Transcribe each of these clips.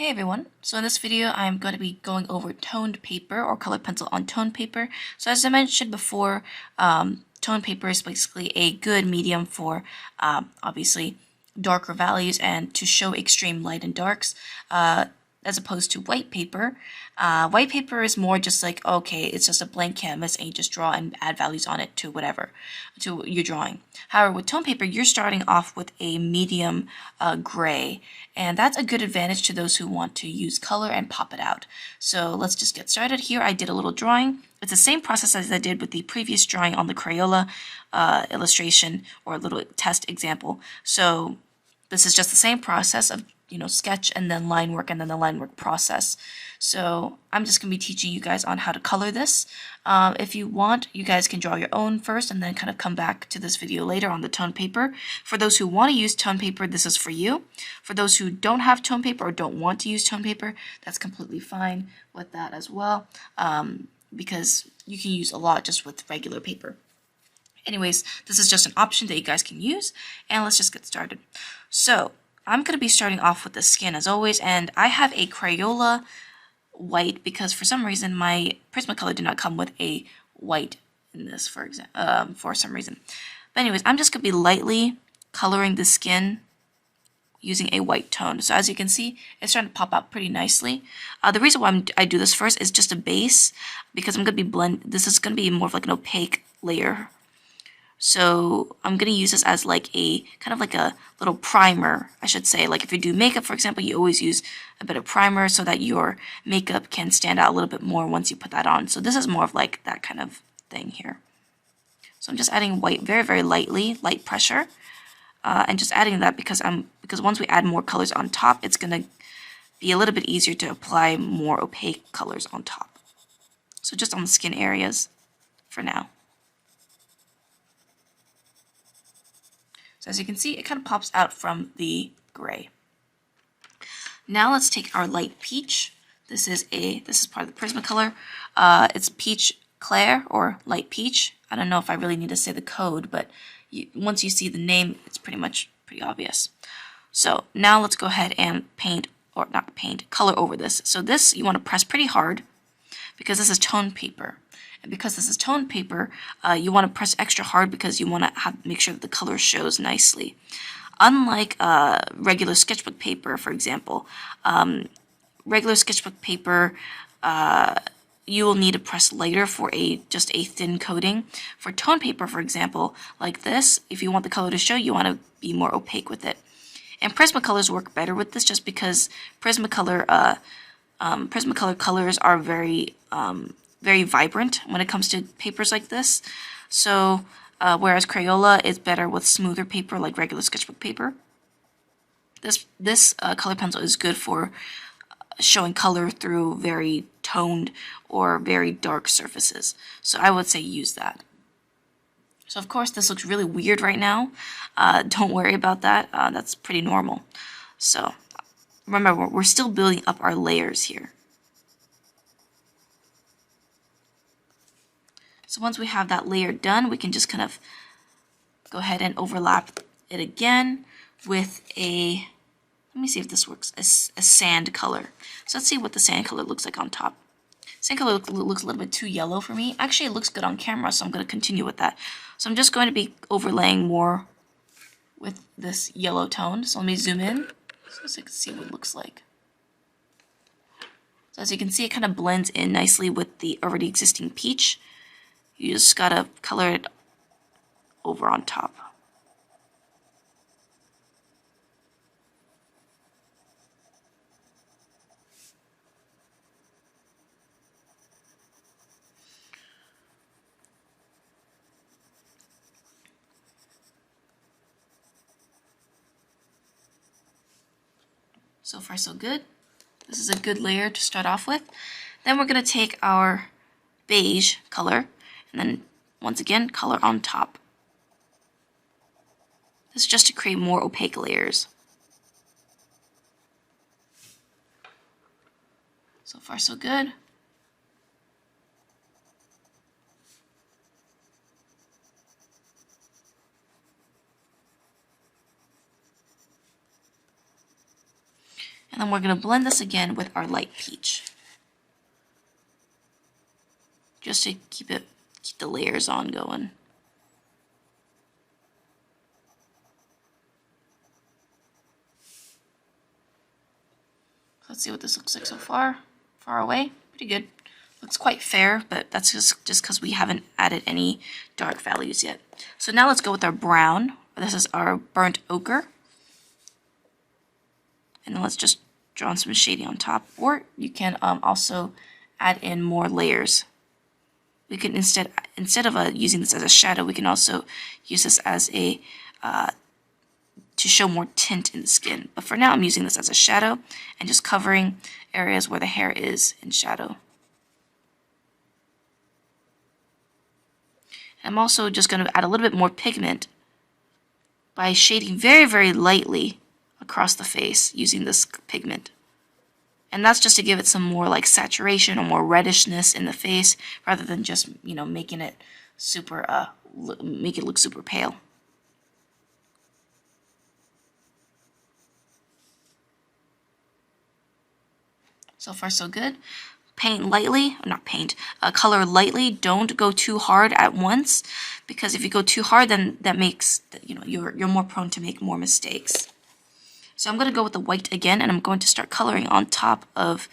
Hey everyone, so in this video I'm going to be going over toned paper or colored pencil on toned paper. So as I mentioned before, toned paper is basically a good medium for obviously darker values and to show extreme light and darks. As opposed to white paper. White paper is more just like, okay, it's just a blank canvas and you just draw and add values on it to whatever, to your drawing. However, with tone paper, you're starting off with a medium gray, and that's a good advantage to those who want to use color and pop it out. So let's just get started here. I did a little drawing. It's the same process as I did with the previous drawing on the Crayola illustration or little test example. So this is just the same process of sketch and then line work and then the line work process. So I'm just going to be teaching you guys on how to color this. If you want, you guys can draw your own first and then kind of come back to this video later on the tone paper. For those who want to use tone paper, this is for you. For those who don't have tone paper or don't want to use tone paper, that's completely fine with that as well, because you can use a lot just with regular paper. Anyways, this is just an option that you guys can use, and let's just get started. So I'm going to be starting off with the skin as always, and I have a Crayola white because for some reason my Prismacolor did not come with a white in this, for some reason. But anyways, I'm just going to be lightly coloring the skin using a white tone. So as you can see, it's starting to pop out pretty nicely. The reason why I do this first is just a base, because I'm going to be this is going to be more of like an opaque layer. So I'm going to use this as like a kind of like a little primer, I should say. Like if you do makeup, for example, you always use a bit of primer so that your makeup can stand out a little bit more once you put that on. So this is more of like that kind of thing here. So I'm just adding white very, very lightly, light pressure, and just adding that because once we add more colors on top, it's going to be a little bit easier to apply more opaque colors on top. So just on the skin areas for now. So as you can see, it kind of pops out from the gray. Now let's take our light peach. This is part of the Prismacolor. It's peach clair or light peach. I don't know if I really need to say the code, but once you see the name, it's pretty obvious. So now let's go ahead and paint, or not paint, color over this. So this you want to press pretty hard because this is toned paper. And because this is toned paper, you want to press extra hard because you want to make sure that the color shows nicely. Unlike regular sketchbook paper, for example, regular sketchbook paper, you will need to press lighter for just a thin coating. For tone paper, for example, like this, if you want the color to show, you want to be more opaque with it. And Prismacolors work better with this just because Prismacolor colors are very vibrant when it comes to papers like this. So whereas Crayola is better with smoother paper like regular sketchbook paper, this color pencil is good for showing color through very toned or very dark surfaces. So I would say use that. So of course this looks really weird right now. Don't worry about that. That's pretty normal. So remember, we're still building up our layers here. So once we have that layer done, we can just kind of go ahead and overlap it again with let me see if this works, a sand color. So let's see what the sand color looks like on top. Sand color looks a little bit too yellow for me. Actually, it looks good on camera, so I'm going to continue with that. So I'm just going to be overlaying more with this yellow tone. So let me zoom in so you can see what it looks like. So as you can see, it kind of blends in nicely with the already existing peach. You just gotta color it over on top. So far so good. This is a good layer to start off with. Then we're gonna take our beige color and then once again color on top. This is just to create more opaque layers. So far so good. And then we're going to blend this again with our light peach, just to keep the layers on going. Let's see what this looks like so far. Far away, pretty good. Looks quite fair, but that's just because we haven't added any dark values yet. So now let's go with our brown. This is our burnt ochre. And then let's just draw on some shading on top. Or you can also add in more layers. We can instead of using this as a shadow, we can also use this as a to show more tint in the skin. But for now, I'm using this as a shadow and just covering areas where the hair is in shadow. I'm also just going to add a little bit more pigment by shading very, very lightly across the face using this pigment. And that's just to give it some more like saturation or more reddishness in the face rather than just, making it super, make it look super pale. So far, so good. Paint lightly, not paint, color lightly. Don't go too hard at once, because if you go too hard, then that makes, you're more prone to make more mistakes. So I'm going to go with the white again, and I'm going to start coloring on top of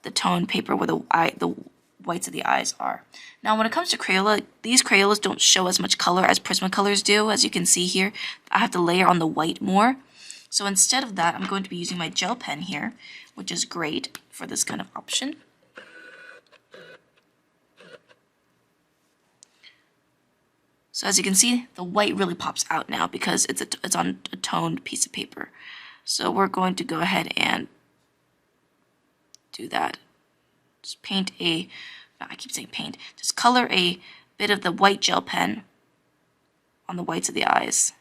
the toned paper where the whites of the eyes are. Now, when it comes to Crayola, these Crayolas don't show as much color as Prismacolors do. As you can see here, I have to layer on the white more. So instead of that, I'm going to be using my gel pen here, which is great for this kind of option. So as you can see, the white really pops out now because it's on a toned piece of paper. So we're going to go ahead and do that. Just I keep saying paint, just color a bit of the white gel pen on the whites of the eyes.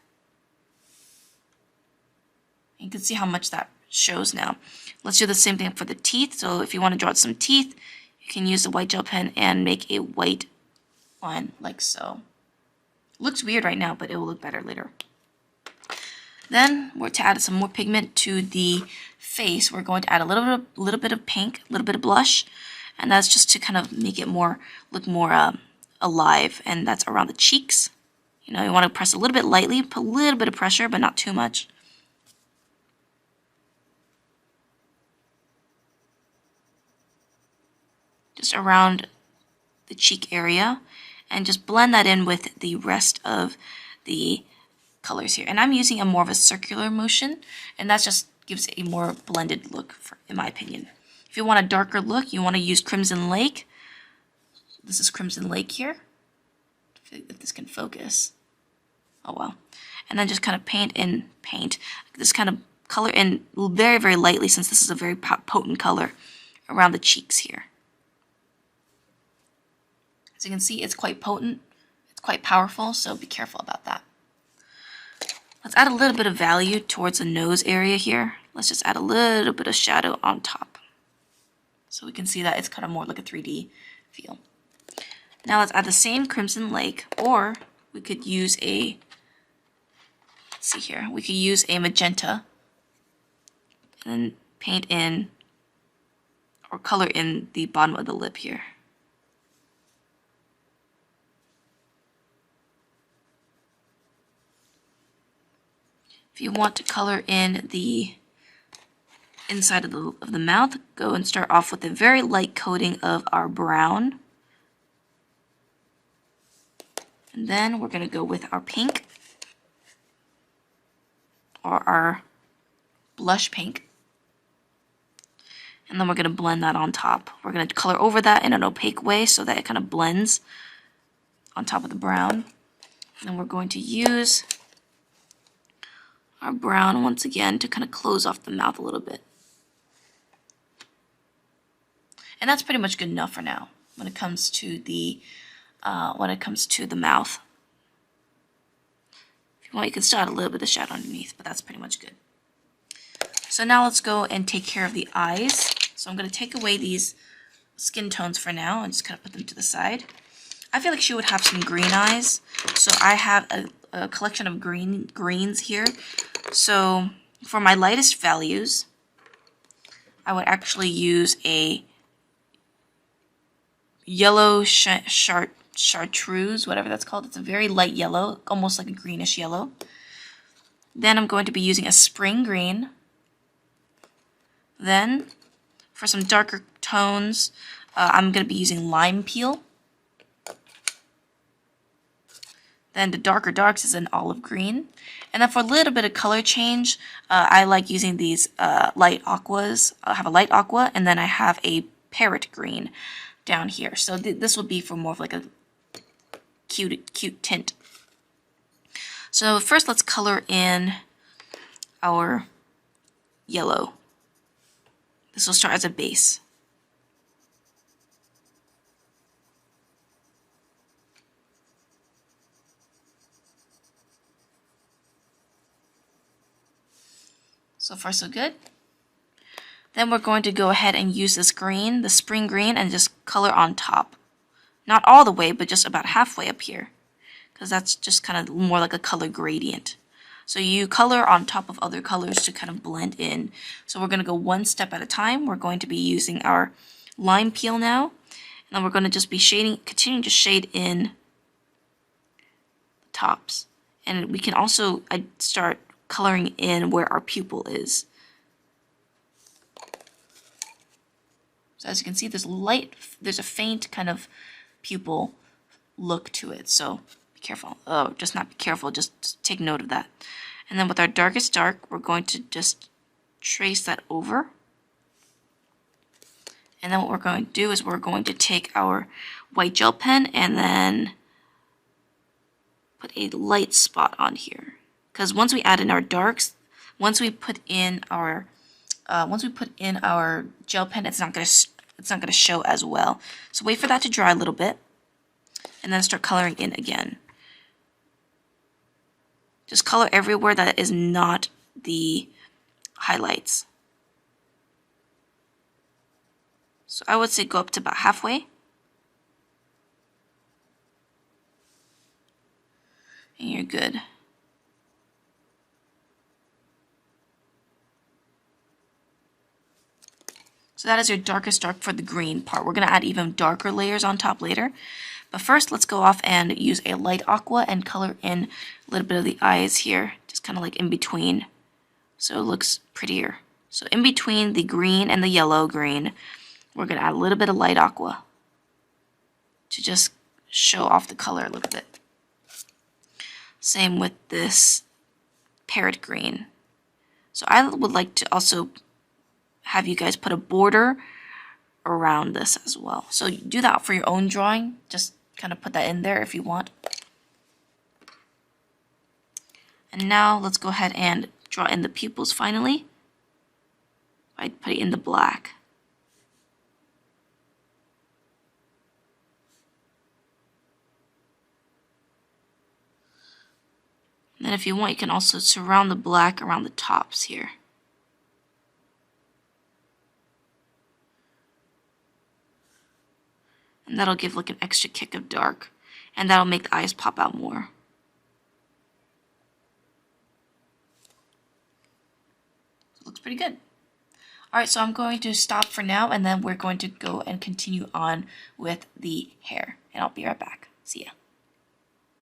You can see how much that shows now. Let's do the same thing for the teeth. So if you want to draw some teeth, you can use the white gel pen and make a white line like so. Looks weird right now, but it will look better later. Then we're to add some more pigment to the face. We're going to add a little bit of pink, a little bit of blush, and that's just to kind of make it look more alive. And that's around the cheeks. You want to press a little bit lightly, put a little bit of pressure, but not too much. Just around the cheek area, and just blend that in with the rest of the colors here. And I'm using more of a circular motion, and that just gives a more blended look, in my opinion. If you want a darker look, you want to use Crimson Lake. This is Crimson Lake here. If this can focus. Oh well. And then just kind of paint this kind of color in very, very lightly, since this is a very potent color, around the cheeks here. As you can see, it's quite potent, it's quite powerful, so be careful about that. Let's add a little bit of value towards the nose area here. Let's just add a little bit of shadow on top, so we can see that it's kind of more like a 3D feel. Now let's add the same Crimson Lake, or we could use we could use a magenta, and then paint in, or color in the bottom of the lip here. If you want to color in the inside of the mouth, go and start off with a very light coating of our brown. And then we're going to go with our pink, or our blush pink. And then we're going to blend that on top. We're going to color over that in an opaque way so that it kind of blends on top of the brown. And then we're going to use our brown once again to kind of close off the mouth a little bit. And that's pretty much good enough for now when it comes to the mouth. If you want, you can still add a little bit of shadow underneath, but that's pretty much good. So now let's go and take care of the eyes. So I'm going to take away these skin tones for now and just kind of put them to the side. I feel like she would have some green eyes, so I have a collection of greens here. So for my lightest values, I would actually use a yellow chartreuse, whatever that's called. It's a very light yellow, almost like a greenish yellow. Then I'm going to be using a spring green. Then, for some darker tones, I'm going to be using lime peel. Then the darker darks is an olive green. And then for a little bit of color change, I like using these light aquas. I have a light aqua, and then I have a parrot green down here. So this will be for more of like a cute tint. So first let's color in our yellow. This will start as a base. So far so good. Then we're going to go ahead and use this green, the spring green, and just color on top. Not all the way, but just about halfway up here, because that's just kind of more like a color gradient. So you color on top of other colors to kind of blend in. So we're going to go one step at a time. We're going to be using our lime peel now, and then we're going to just be continuing to shade in the tops. And we can also start coloring in where our pupil is. So as you can see, there's a faint kind of pupil look to it. So be careful. Oh, just not be careful, just take note of that. And then with our darkest dark, we're going to just trace that over. And then what we're going to do is we're going to take our white gel pen and then put a light spot on here. Because once we add in our darks, once we put in our gel pen, it's not gonna show as well. So wait for that to dry a little bit, and then start coloring in again. Just color everywhere that is not the highlights. So I would say go up to about halfway. And you're good. So that is your darkest dark for the green part. We're going to add even darker layers on top later. But first, let's go off and use a light aqua and color in a little bit of the eyes here. Just kind of like in between. So it looks prettier. So in between the green and the yellow green, we're going to add a little bit of light aqua to just show off the color a little bit. Same with this parrot green. So I would like to also have you guys put a border around this as well. So you do that for your own drawing. Just kind of put that in there if you want. And now let's go ahead and draw in the pupils finally by putting in the black. And then if you want, you can also surround the black around the tops here. And that'll give like an extra kick of dark. And that'll make the eyes pop out more. It looks pretty good. Alright, so I'm going to stop for now, and then we're going to go and continue on with the hair. And I'll be right back. See ya.